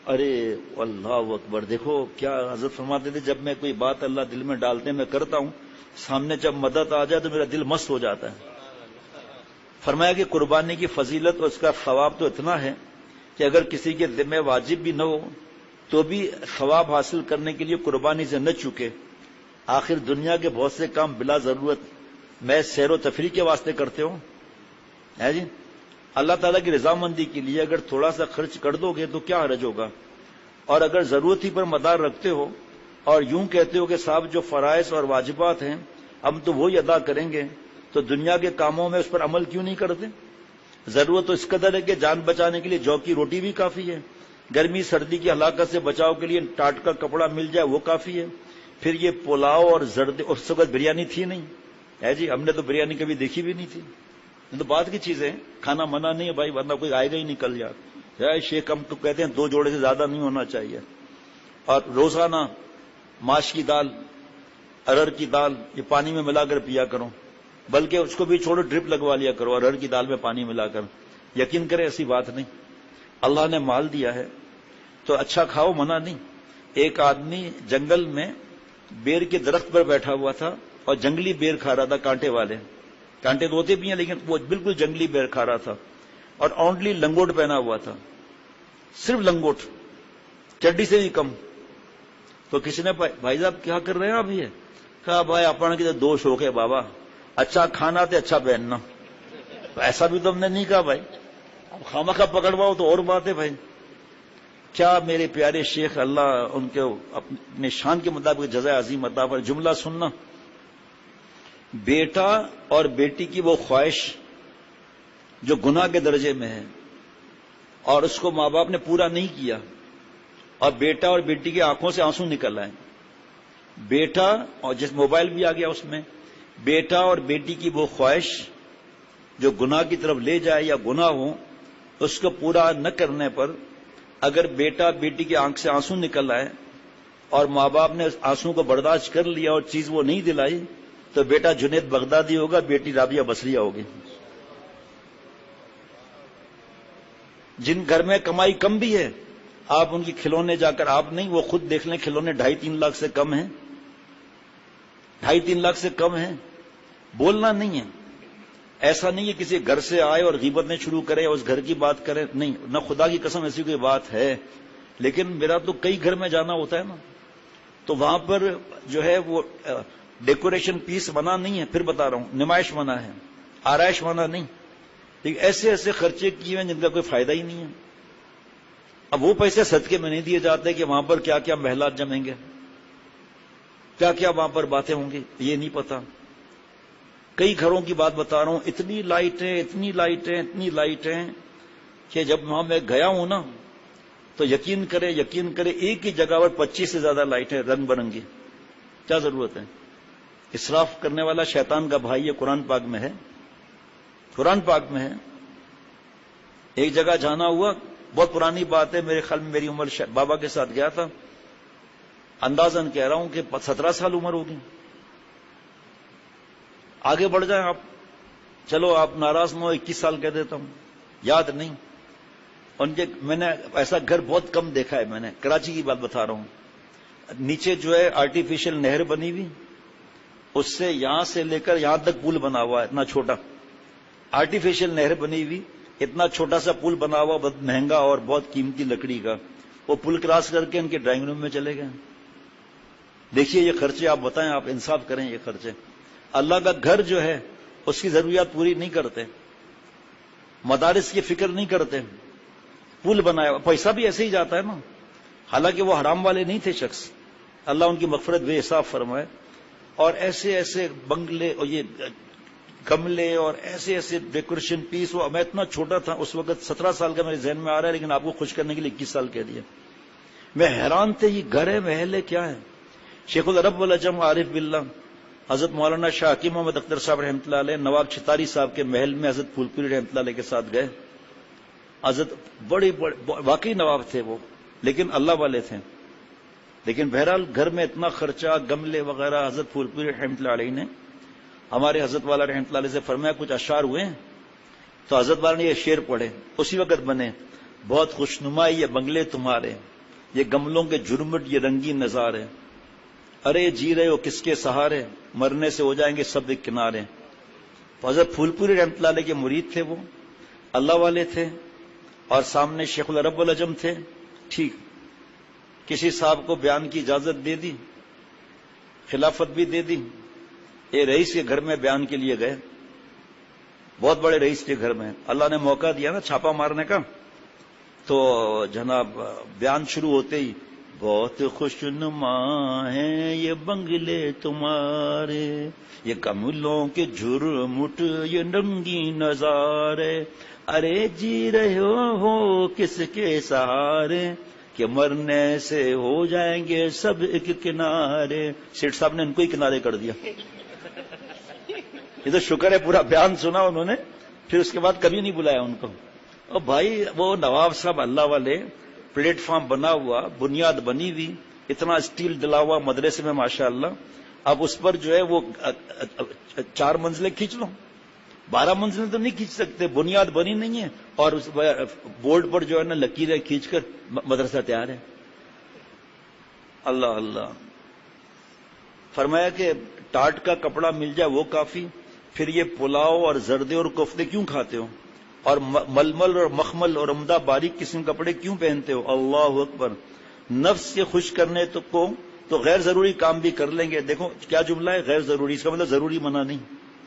ارے اللہ اکبر، دیکھو کیا حضرت فرماتے تھے، جب میں کوئی بات اللہ دل میں ڈالتے میں کرتا ہوں، سامنے جب مدد آ جائے تو میرا دل مست ہو جاتا ہے۔ فرمایا کہ قربانی کی فضیلت اور اس کا ثواب تو اتنا ہے کہ اگر کسی کے ذمہ واجب بھی نہ ہو تو بھی ثواب حاصل کرنے کے لیے قربانی سے نہ چکے۔ آخر دنیا کے بہت سے کام بلا ضرورت میں سیر و تفریح کے واسطے کرتے ہوں، ہے جی، اللہ تعالیٰ کی رضامندی کے لیے اگر تھوڑا سا خرچ کر دو گے تو کیا حرج ہوگا؟ اور اگر ضرورت ہی پر مدار رکھتے ہو اور یوں کہتے ہو کہ صاحب جو فرائض اور واجبات ہیں ہم تو وہی ادا کریں گے، تو دنیا کے کاموں میں اس پر عمل کیوں نہیں کرتے؟ ضرورت تو اس قدر ہے کہ جان بچانے کے لیے جو کی روٹی بھی کافی ہے، گرمی سردی کی ہلاکت سے بچاؤ کے لیے ٹاٹ کا کپڑا مل جائے وہ کافی ہے، پھر یہ پلاؤ اور زرد، اس وقت بریانی تھی نہیں، ہے جی، ہم نے تو بریانی کبھی دیکھی بھی نہیں تھی، یہ تو بعد کی چیزیں، کھانا منع نہیں ہے بھائی، ورنہ کوئی آئے گا ہی نہیں کل یار، شیخ ہم تو کہتے ہیں 2 جوڑے سے زیادہ نہیں ہونا چاہیے، اور روزانہ ماش کی دال، ارہر کی دال یہ پانی میں ملا کر پیا کرو، بلکہ اس کو بھی چھوڑو، ڈرپ لگوا لیا کرو ارہر کی دال میں پانی ملا کر، یقین کرے ایسی بات نہیں، اللہ نے مال دیا ہے تو اچھا کھاؤ، منع نہیں۔ ایک آدمی جنگل میں بیر کے درخت پر بیٹھا ہوا تھا اور جنگلی بیر کھا رہا تھا، کانٹے والے، کانٹے تو ہوتے بھی ہیں لیکن وہ بالکل جنگلی بیر کھا رہا تھا، اور اونلی لنگوٹ پہنا ہوا تھا، صرف لنگوٹ، چڈی سے بھی کم۔ تو کسی نے بھائی صاحب کیا کر رہے ہیں آپ؟ یہ کہا بھائی اپنا کی دو شوق ہے بابا، اچھا کھانا تے اچھا پہننا، ایسا بھی تو ہم نے نہیں کہا بھائی، اب خامخواہ پکڑواؤ تو اور بات ہے بھائی۔ کیا میرے پیارے شیخ اللہ ان کے اپنے شان کے مطابق جزائے عظیم عطا پر جملہ سننا، بیٹا اور بیٹی کی وہ خواہش جو گناہ کے درجے میں ہے اور اس کو ماں باپ نے پورا نہیں کیا، اور بیٹا اور بیٹی کی آنکھوں سے آنسو نکل آئے، بیٹا اور جس موبائل بھی آ گیا اس میں، بیٹا اور بیٹی کی وہ خواہش جو گناہ کی طرف لے جائے یا گناہ ہو، اس کو پورا نہ کرنے پر اگر بیٹا بیٹی کی آنکھ سے آنسو نکل آئے اور ماں باپ نے اس آنسو کو برداشت کر لیا اور چیز وہ نہیں دلائی، تو بیٹا جنید بغدادی ہوگا، بیٹی رابعہ بصریہ ہوگی۔ جن گھر میں کمائی کم بھی ہے، آپ ان کی کھلونے جا کر، آپ نہیں وہ خود دیکھ لیں، کھلونے 2.5-3 لاکھ سے کم ہیں، 2.5-3 لاکھ سے کم ہیں، بولنا نہیں ہے، ایسا نہیں ہے کسی گھر سے آئے اور غیبتیں شروع کرے اور اس گھر کی بات کرے، نہیں، نہ خدا کی قسم ایسی کوئی بات ہے، لیکن میرا تو کئی گھر میں جانا ہوتا ہے نا، تو وہاں پر جو ہے وہ ڈیکوریشن پیس منع نہیں ہے، پھر بتا رہا ہوں، نمائش منع ہے، آرائش منع نہیں، لیکن ایسے ایسے خرچے کیے ہیں جن کا کوئی فائدہ ہی نہیں ہے۔ اب وہ پیسے صدقے میں نہیں دیے جاتے کہ وہاں پر کیا کیا محلات جمیں گے، کیا کیا وہاں پر باتیں ہوں گی، یہ نہیں پتا۔ کئی گھروں کی بات بتا رہا ہوں، اتنی لائٹیں اتنی لائٹیں اتنی لائٹیں کہ جب وہاں میں گیا ہوں نا تو یقین کرے ایک ہی جگہ پر 25 سے زیادہ لائٹیں رنگ برنگی، کیا ضرورت ہے؟ اسراف کرنے والا شیطان کا بھائی، یہ قرآن پاک میں ہے، قرآن پاک میں ہے۔ ایک جگہ جانا ہوا، بہت پرانی بات ہے، میرے خیال میں میری عمر بابا کے ساتھ گیا تھا، اندازاً کہہ رہا ہوں کہ 17 سال عمر ہوگی۔ آگے بڑھ جائیں آپ، چلو آپ ناراض نہ ہو، 21 سال کہہ دیتا ہوں، یاد نہیں۔ ان کے میں نے ایسا گھر بہت کم دیکھا ہے، میں نے کراچی کی بات بتا رہا ہوں، نیچے جو ہے آرٹیفیشل نہر بنی ہوئی، اس سے یہاں سے لے کر یہاں تک پل بنا ہوا ہے، اتنا چھوٹا آرٹیفیشل نہر بنی ہوئی، اتنا چھوٹا سا پل بنا ہوا، بہت مہنگا اور بہت قیمتی لکڑی کا، وہ پل کراس کر کے ان کے ڈرائنگ روم میں چلے گئے۔ دیکھیے یہ خرچے، آپ بتائیں، آپ انصاف کریں، یہ خرچے اللہ کا گھر جو ہے اس کی ضروریات پوری نہیں کرتے، مدارس کی فکر نہیں کرتے، پل بنایا، پیسہ بھی ایسے ہی جاتا ہے نا، حالانکہ وہ حرام والے نہیں تھے شخص، اللہ ان کی مغفرت بے حساب فرمائے، اور ایسے ایسے بنگلے اور یہ گملے اور ایسے ایسے ڈیکوریشن پیس، وہ میں اتنا چھوٹا تھا اس وقت، 17 سال کا میرے ذہن میں آ رہا ہے، لیکن آپ کو خوش کرنے کے لیے 21 سال کہہ دیا۔ میں حیران تھے، یہ گھر ہے محل ہے کیا ہے؟ شیخ العرب والعجم عارف باللہ حضرت مولانا شاہ حکیم محمد اختر صاحب رحمۃ اللہ علیہ نواب چھتاری صاحب کے محل میں حضرت پھول پوری رحمۃ اللہ علیہ کے ساتھ گئے۔ حضرت بڑے واقعی نواب تھے وہ، لیکن اللہ والے تھے، لیکن بہرحال گھر میں اتنا خرچہ، گملے وغیرہ۔ حضرت پھول پوری رحمۃ اللہ علیہ نے ہمارے حضرت والا رحمۃ اللہ علیہ سے فرمایا کچھ اشعار ہوئے ہیں، تو حضرت والا نے یہ شعر پڑھے، اسی وقت بنے، بہت خوشنما یہ بنگلے تمہارے، یہ گملوں کے جرمٹ، یہ رنگین نظارے، ارے جی رہے ہو کس کے سہارے، مرنے سے ہو جائیں گے سب ایک کنارے۔ حضرت پھول پوری رحمۃ اللہ علیہ کے مرید تھے، وہ اللہ والے تھے، اور سامنے شیخ العرب والعجم تھے۔ ٹھیک، کسی صاحب کو بیان کی اجازت دے دی، خلافت بھی دے دی، یہ رئیس کے گھر میں بیان کے لیے گئے، بہت بڑے رئیس کے گھر میں، اللہ نے موقع دیا نا چھاپا مارنے کا، تو جناب بیان شروع ہوتے ہی بہت خوشنما ہیں یہ بنگلے تمہارے، یہ کملوں کے جھرمٹ، یہ رنگین نظارے، ارے جی رہے ہو کس کے سہارے، کہ مرنے سے ہو جائیں گے سب ایک کنارے۔ سیٹ صاحب نے ان کو ہی کنارے کر دیا۔ یہ تو شکر ہے پورا بیان سنا انہوں نے، پھر اس کے بعد کبھی نہیں بلایا ان کو۔ اور بھائی وہ نواب صاحب اللہ والے، پلیٹ فارم بنا ہوا، بنیاد بنی ہوئی، اتنا اسٹیل ڈلا ہوا مدرسے میں ماشاءاللہ، اب اس پر جو ہے وہ 4 منزلیں کھینچ لو، 12 منزلیں تو نہیں کھینچ سکتے، بنیاد بنی نہیں ہے، اور اس بورڈ پر جو ہے نا لکیریں کھینچ کر مدرسہ تیار ہے۔ اللہ اللہ۔ فرمایا کہ ٹاٹ کا کپڑا مل جائے وہ کافی، پھر یہ پلاؤ اور زردے اور کوفتے کیوں کھاتے ہو، اور ململ اور مخمل اور عمدہ باریک قسم کپڑے کیوں پہنتے ہو؟ اللہ اکبر۔ نفس کے خوش کرنے تو غیر ضروری کام بھی کر لیں گے۔ دیکھو کیا جملہ ہے، غیر ضروری، اس کا مطلب ضروری منع نہیں،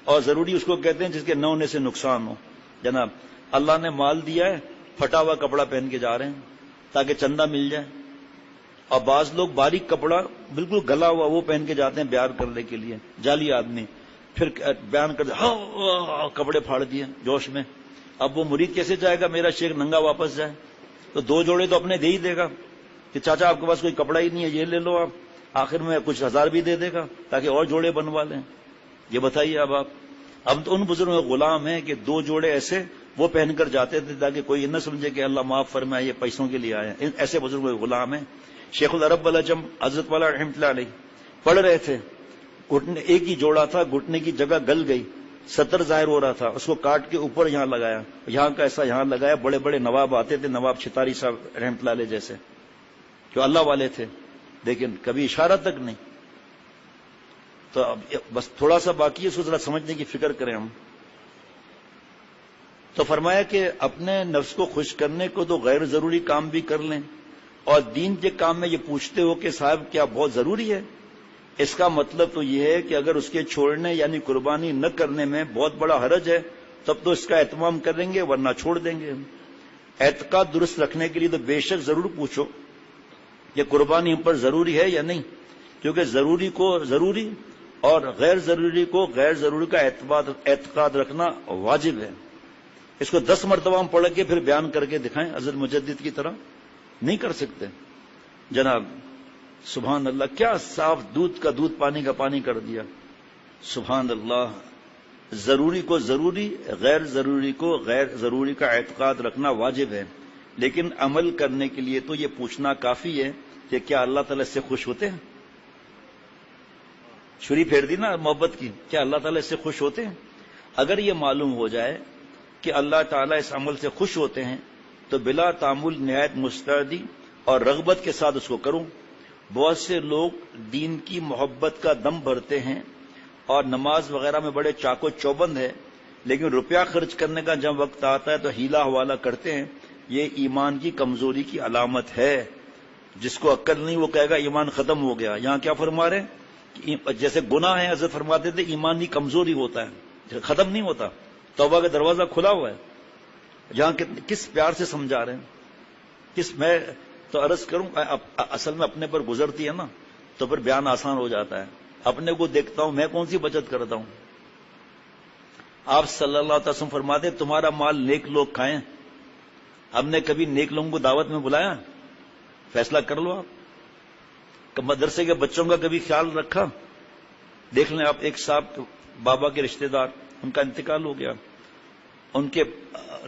اور ضروری اس کو کہتے ہیں جس کے نہ ہونے سے نقصان ہو۔ جناب اللہ نے مال دیا ہے، پھٹا ہوا کپڑا پہن کے جا رہے ہیں تاکہ چندہ مل جائے، اور بعض لوگ باریک کپڑا بالکل گلا ہوا وہ پہن کے جاتے ہیں بیان کرنے کے لیے، جعلی آدمی، پھر بیان کرتے کپڑے پھاڑ دیے جوش میں۔ اب وہ مرید کیسے جائے گا میرا شیخ ننگا واپس جائے؟ تو 2 جوڑے تو اپنے دے ہی دے گا کہ چاچا آپ کے پاس کوئی کپڑا ہی نہیں ہے، یہ لے لو آپ، آخر میں کچھ 1000 بھی دے دے گا تاکہ اور جوڑے بنوا لیں۔ یہ بتائیے اب آپ، ہم تو ان بزرگوں کے غلام ہیں کہ 2 جوڑے ایسے وہ پہن کر جاتے تھے تاکہ کوئی یہ نہ سمجھے کہ اللہ معاف فرمائے یہ پیسوں کے لیے آئے ہیں، ایسے بزرگوں کے غلام ہیں۔ شیخ العرب والعجم حضرت والا رحمۃ اللہ علیہ پڑھ رہے تھے، گھٹنے ایک ہی جوڑا تھا، گھٹنے کی جگہ گل گئی، سطر ظاہر ہو رہا تھا، اس کو کاٹ کے اوپر یہاں لگایا، یہاں کا ایسا یہاں لگایا۔ بڑے بڑے نواب آتے تھے، نواب چھتاری صاحب رحمۃ اللہ علیہ جیسے، جو اللہ والے تھے، لیکن کبھی اشارہ تک نہیں۔ تو اب بس تھوڑا سا باقی ہے، اس کو ذرا سمجھنے کی فکر کریں ہم۔ تو فرمایا کہ اپنے نفس کو خوش کرنے کو تو غیر ضروری کام بھی کر لیں، اور دین کے کام میں یہ پوچھتے ہو کہ صاحب کیا بہت ضروری ہے؟ اس کا مطلب تو یہ ہے کہ اگر اس کے چھوڑنے یعنی قربانی نہ کرنے میں بہت بڑا حرج ہے تب تو اس کا اہتمام کریں گے، ورنہ چھوڑ دیں گے۔ اعتقاد درست رکھنے کے لیے تو بے شک ضرور پوچھو کہ قربانی ہم پر ضروری ہے یا نہیں، کیونکہ ضروری کو ضروری اور غیر ضروری کو غیر ضروری کا اعتقاد رکھنا واجب ہے۔ اس کو 10 مرتبہ ہم پڑھ کے پھر بیان کر کے دکھائیں حضرت مجدد کی طرح، نہیں کر سکتے جناب۔ سبحان اللہ، کیا صاف دودھ کا دودھ، پانی کا پانی کر دیا، سبحان اللہ۔ ضروری کو ضروری، غیر ضروری کو غیر ضروری کا اعتقاد رکھنا واجب ہے، لیکن عمل کرنے کے لیے تو یہ پوچھنا کافی ہے کہ کیا اللہ تعالیٰ اس سے خوش ہوتے ہیں؟ چھری پھیر دی نا محبت کی، کیا اللہ تعالیٰ اس سے خوش ہوتے ہیں؟ اگر یہ معلوم ہو جائے کہ اللہ تعالیٰ اس عمل سے خوش ہوتے ہیں تو بلا تعامل نہایت مستعدی اور رغبت کے ساتھ اس کو کروں۔ بہت سے لوگ دین کی محبت کا دم بھرتے ہیں اور نماز وغیرہ میں بڑے چاقو چوبند ہے، لیکن روپیہ خرچ کرنے کا جب وقت آتا ہے تو ہیلا حوالہ کرتے ہیں۔ یہ ایمان کی کمزوری کی علامت ہے۔ جس کو عقل نہیں وہ کہے گا ایمان ختم ہو گیا۔ یہاں کیا فرما رہے ہیں؟ جیسے گناہ ہے، حضرت فرماتے تھے ایمان کی کمزوری ہوتا ہے، ختم نہیں ہوتا، توبہ کا دروازہ کھلا ہوا ہے۔ یہاں کس پیار سے سمجھا رہے ہیں، میں تو عرض کروں، اصل میں اپنے پر گزرتی ہے نا تو پھر بیان آسان ہو جاتا ہے۔ اپنے کو دیکھتا ہوں، میں کون سی بچت کرتا ہوں؟ آپ صلی اللہ علیہ وسلم فرماتے تمہارا مال نیک لوگ کھائیں۔ ہم نے کبھی نیک لوگوں کو دعوت میں بلایا؟ فیصلہ کر لو آپ۔ مدرسے کے بچوں کا کبھی خیال رکھا؟ دیکھ لیں آپ، ایک صاحب بابا کے رشتہ دار، ان کا انتقال ہو گیا، ان کے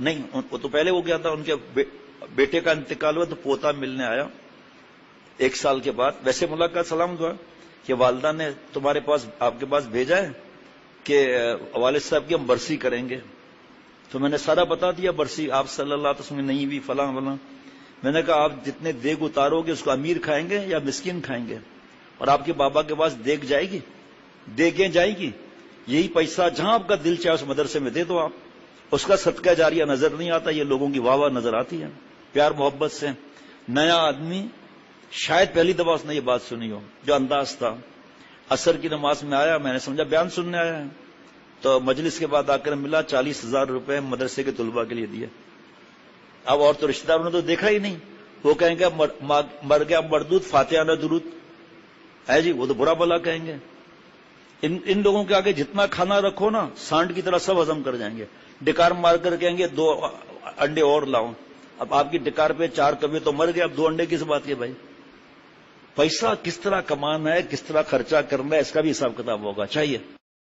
نہیں وہ تو پہلے ہو گیا تھا، ان کے بیٹے کا انتقال ہوا تو پوتا ملنے آیا 1 سال کے بعد۔ ویسے ملاقات سلام دعا کہ والدہ نے تمہارے پاس، آپ کے پاس بھیجا ہے کہ والد صاحب کی ہم برسی کریں گے۔ تو میں نے سارا بتا دیا، برسی آپ صلی اللہ علیہ وسلم نہیں بھی فلاں فلاں. میں نے کہا آپ جتنے دیگ اتارو گے اس کو امیر کھائیں گے یا مسکین کھائیں گے؟ اور آپ کے بابا کے پاس دیگ جائے گی، دیگیں جائیں گی، یہی پیسہ جہاں آپ کا دل چاہے اس مدرسے میں دے دو آپ. اس کا صدقہ جاریہ نظر نہیں آتا، یہ لوگوں کی واہ واہ نظر آتی ہے پیار محبت سے. نیا آدمی شاید پہلی دفعہ اس نے یہ بات سنی ہو، جو انداز تھا. عصر کی نماز میں آیا، میں نے سمجھا بیان سننے آیا ہے، تو مجلس کے بعد آ کر ملا 40,000 روپے مدرسے کے طلباء کے لیے دیے. اب اور تو رشتہ داروں نے تو دیکھا ہی نہیں، وہ کہیں گے مر گیا مردود فاتحہ نہ درود ہے جی، وہ تو برا بلا کہیں گے. ان لوگوں کے آگے جتنا کھانا رکھو نا، سانڈ کی طرح سب ہضم کر جائیں گے. ڈکار مار کر کہیں گے 2 انڈے اور لاؤ. اب آپ کی ڈکار پہ 4 کبھی تو مر گئے، اب 2 انڈے کس بات کے بھائی؟ پیسہ کس طرح کمانا ہے، کس طرح خرچہ کرنا ہے، اس کا بھی حساب کتاب ہوگا چاہیے.